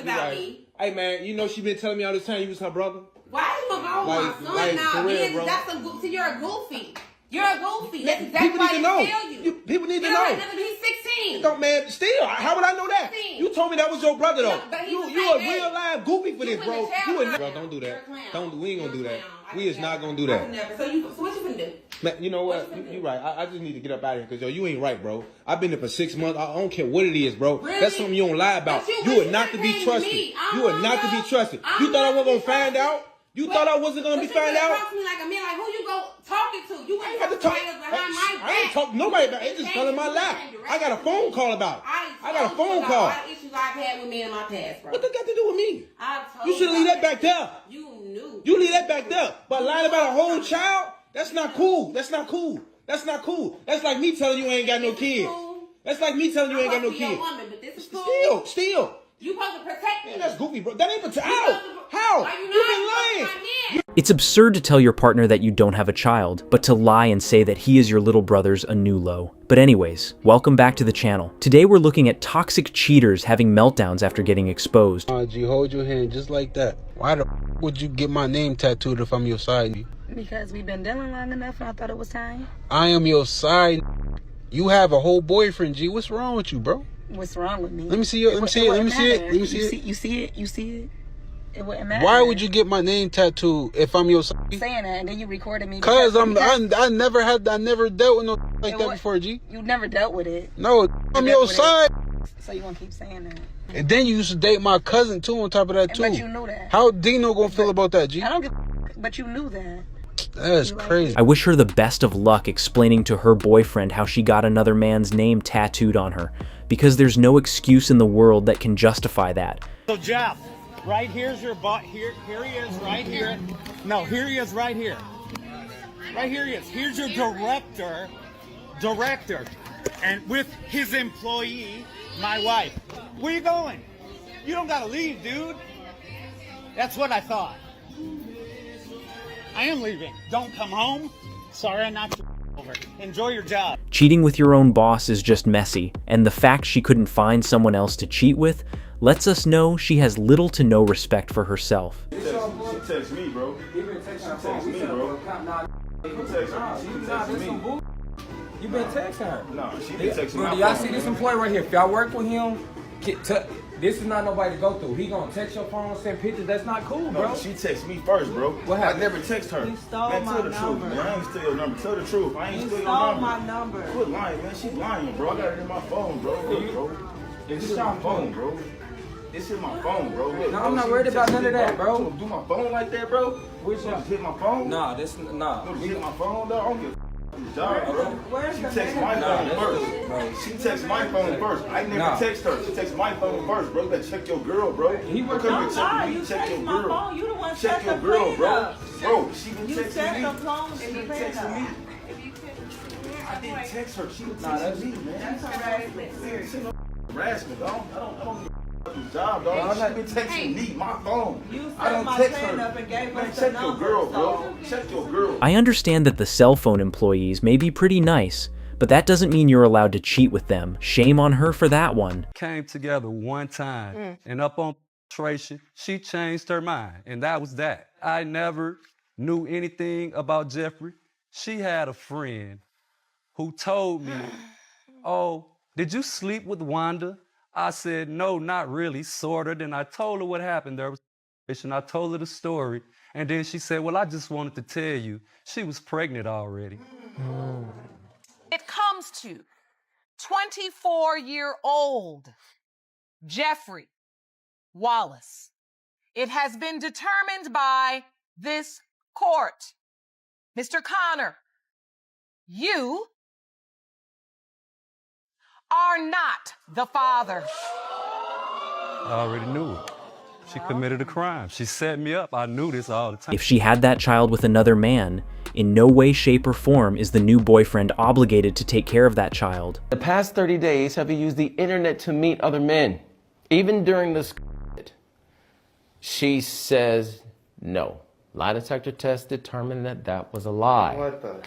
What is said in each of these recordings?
about me. Hey man, you know she been telling me all this time you was her brother. Why you gonna go with my son now? For real, bro. That's a goofy. You're a goofy. You're a goofy. That's exactly why I tell you. People need to know. He's 16. Don't, man, still, how would I know that? 16. You told me that was your brother though. But you a real live goofy for this, bro. You would bro, don't do that. We ain't gonna do that. We is not gonna do that. So what you gonna do? Man, you know what? You right. I just need to get up out of here because yo, you ain't right, bro. I've been there for 6 months. I don't care what it is, bro. Really? That's something you don't lie about. You are not to be trusted. You are not to be trusted. You thought I was gonna find out? You thought I wasn't gonna be found out? Talk to me like a man. Like who you go talking to? You ain't got to talk behind my back. I ain't talk to nobody about it. It just fell in my lap. I got a phone call about it. I got a phone call. A lot of issues I've had with men in my past, bro. What that got to do with me? You should leave that back there. You knew. You leave that back there. But lying about a whole child? That's not cool. That's not cool. That's not cool. That's like me telling you I ain't got no kids. That's like me telling you I ain't got no kids. Woman, but this is cool. Still. You supposed to protect me. Man, that's goofy, bro. That ain't protect. How? You've been lying. It's absurd to tell your partner that you don't have a child, but to lie and say that he is your little brother's a new low. But anyways, welcome back to the channel. Today we're looking at toxic cheaters having meltdowns after getting exposed. G, hold your hand just like that. Why the would you get my name tattooed if I'm your side? Because we've been dealing long enough and I thought it was time. I am your side. You have a whole boyfriend, G. What's wrong with you, bro? What's wrong with me? Let me see it. Let me see it. Let me see it. Let me see it. You see it? You see it? It wouldn't matter. Why would you get my name tattooed if I'm your side? Saying that and then you recorded me. Cause I never dealt with no like that before, G. You never dealt with it. No, I'm your side. So you gonna keep saying that? And then you used to date my cousin too. On top of that too. But you knew that. How Dino gonna feel about that, G? I don't give. But you knew that. That's crazy. I wish her the best of luck explaining to her boyfriend how she got another man's name tattooed on her, because there's no excuse in the world that can justify that. So Jeff, right here's your butt. Here he is right here. No, here he is right here. Right here he is. Here's your director, and with his employee, my wife. Where you going? You don't gotta leave, dude. That's what I thought. I am leaving. Don't come home. Sorry I knocked you over. Enjoy your job. Cheating with your own boss is just messy, and the fact she couldn't find someone else to cheat with lets us know she has little to no respect for herself. She texts me, bro. She texts me, bro. You been texting her? No, she been texting me. Bro, do y'all see this employee right here? If y'all work with him, this is not nobody to go through. He gonna text your phone, send pictures. That's not cool, bro. No, she texts me first, bro. What happened? I never text her. You stole man, my tell the number. truth, man. I ain't steal your number. Tell the truth. I ain't steal your number. You stole my number. Quit lying, man. She lying, bro. I got it in my phone, bro. Look, bro. This is my phone, bro. This is my phone, bro. Look, no, I'm not worried about none of that, bro. You do my phone like that, bro? Which one? Hit my phone? Nah. You hit my phone, though? I don't give a job, bro. She texts my phone first. She texts my phone first. I never text her. She texts my phone first, bro. You better check your girl, bro. Don't lie. You text my phone. You the one check your girl, bro. Bro, she been texting me. You set the phone She been texting me. I didn't text her. She was texting me, man. That's harassment. Harassment, dog. I don't give a job, dog. She been texting me, my phone. You I don't my text pen her. up and gave us Check the your number, girl, bro. Check your girl. I understand that the cell phone employees may be pretty nice, but that doesn't mean you're allowed to cheat with them. Shame on her for that one. Came together one time, and up on Tracy, she changed her mind, and that was that. I never knew anything about Jeffrey. She had a friend who told me, "Oh, did you sleep with Wanda?" I said, "No, not really, sorta." Then I told her what happened. There was, and I told her the story, and then she said, "Well, I just wanted to tell you, she was pregnant already." It comes to 24-year-old Jeffrey Wallace. It has been determined by this court. Mr. Connor, you are not the father. I already knew it. She committed a crime. She set me up. I knew this all the time. If she had that child with another man, in no way, shape, or form is the new boyfriend obligated to take care of that child. The past 30 days, have you used the internet to meet other men? Even during this, she says no. Lie detector test determined that that was a lie. What the?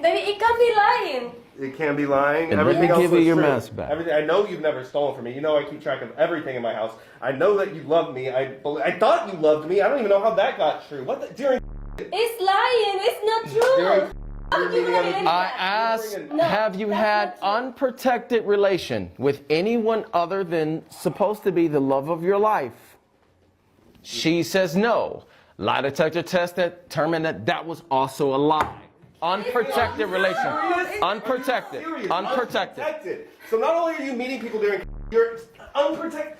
Baby, it can't be lying. It can't be lying. And everything let me else give you your true. mask back. Everything. I know you've never stolen from me. You know I keep track of everything in my house. I know that you love me. I thought you loved me. I don't even know how that got true. What the, during It's lying. It's not true. I asked, have you had unprotected relation with anyone other than supposed to be the love of your life? She says no. Lie detector test that determined that was also a lie. Unprotected relation. Unprotected. Unprotected. So not only are you meeting people during, you're unprotected.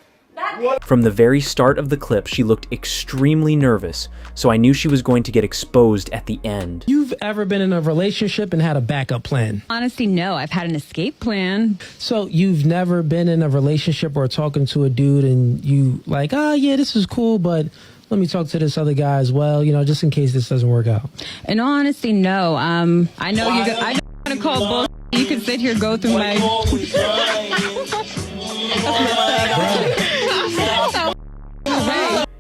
From the very start of the clip, she looked extremely nervous, so I knew she was going to get exposed at the end. You've ever been in a relationship and had a backup plan? Honestly, no. I've had an escape plan. So you've never been in a relationship or talking to a dude and you like, yeah, this is cool, but let me talk to this other guy as well, you know, just in case this doesn't work out. In all honesty, no. I know you're gonna call bull. You can sit here, go through my...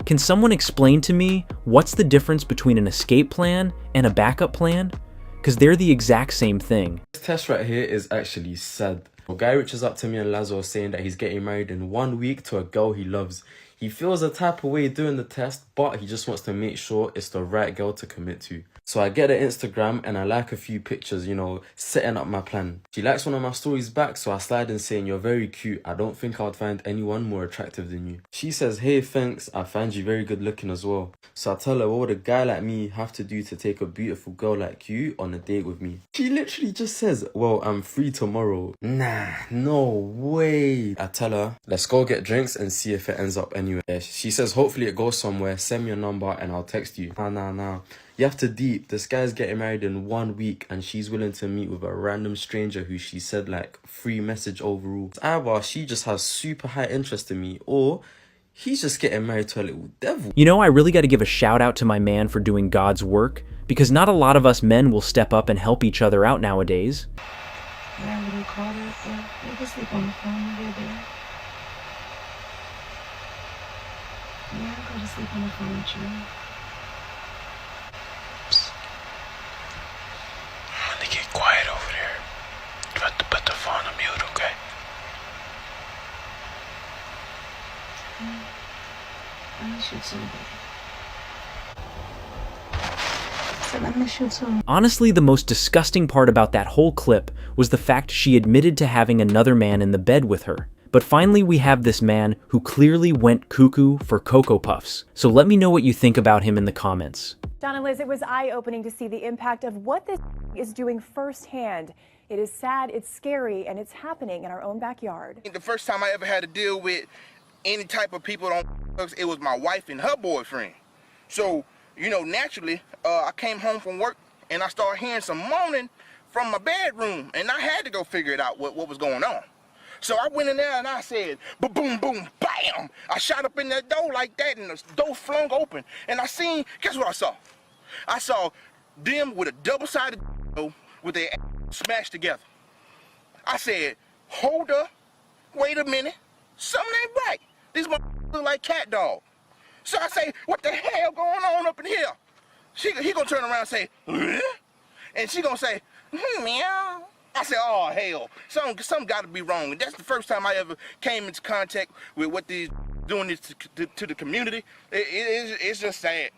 Can someone explain to me what's the difference between an escape plan and a backup plan? Because they're the exact same thing. This test right here is actually sad. A guy reaches up to me and Lazo saying that he's getting married in 1 week to a girl he loves. He feels a type of way doing the test, but he just wants to make sure it's the right girl to commit to. So I get her Instagram and I like a few pictures, you know, setting up my plan. She likes one of my stories back, so I slide in saying, you're very cute. I don't think I would find anyone more attractive than you. She says, hey, thanks. I find you very good looking as well. So I tell her, what would a guy like me have to do to take a beautiful girl like you on a date with me? She literally just says, well, I'm free tomorrow. Nah, no way. I tell her, let's go get drinks and see if it ends up anywhere. She says, hopefully it goes somewhere. Send me your number and I'll text you. Nah. You have to deep. This guy's getting married in 1 week and she's willing to meet with a random stranger who she said like free message overall. Either she just has super high interest in me or he's just getting married to a little devil. You know, I really got to give a shout out to my man for doing God's work, because not a lot of us men will step up and help each other out nowadays. You can sleep on the phone, baby. Yeah, I'll go to sleep on the phone with you. I'm gonna get quiet over there. You have to put the phone on mute, okay? I miss you too, baby. I miss you too. Honestly, the most disgusting part about that whole clip was the fact she admitted to having another man in the bed with her. But finally, we have this man who clearly went cuckoo for Cocoa Puffs. So let me know what you think about him in the comments. John and Liz, it was eye-opening to see the impact of what this is doing firsthand. It is sad, it's scary, and it's happening in our own backyard. The first time I ever had to deal with any type of people on drugs, it was my wife and her boyfriend. So, you know, naturally, I came home from work and I started hearing some moaning from my bedroom, and I had to go figure it out what was going on. So I went in there and I said, boom, boom, bam. I shot up in that door like that and the door flung open. And I seen, guess what I saw? I saw them with a double-sided with their smashed together. I said, hold up, wait a minute, something ain't right. These motherfuckers look like cat dog. So I say, what the hell going on up in here? He gonna turn around and say, huh? And she gonna say, meow. I said, oh, hell, something got to be wrong. And that's the first time I ever came into contact with what these doing this to the community. It's just sad.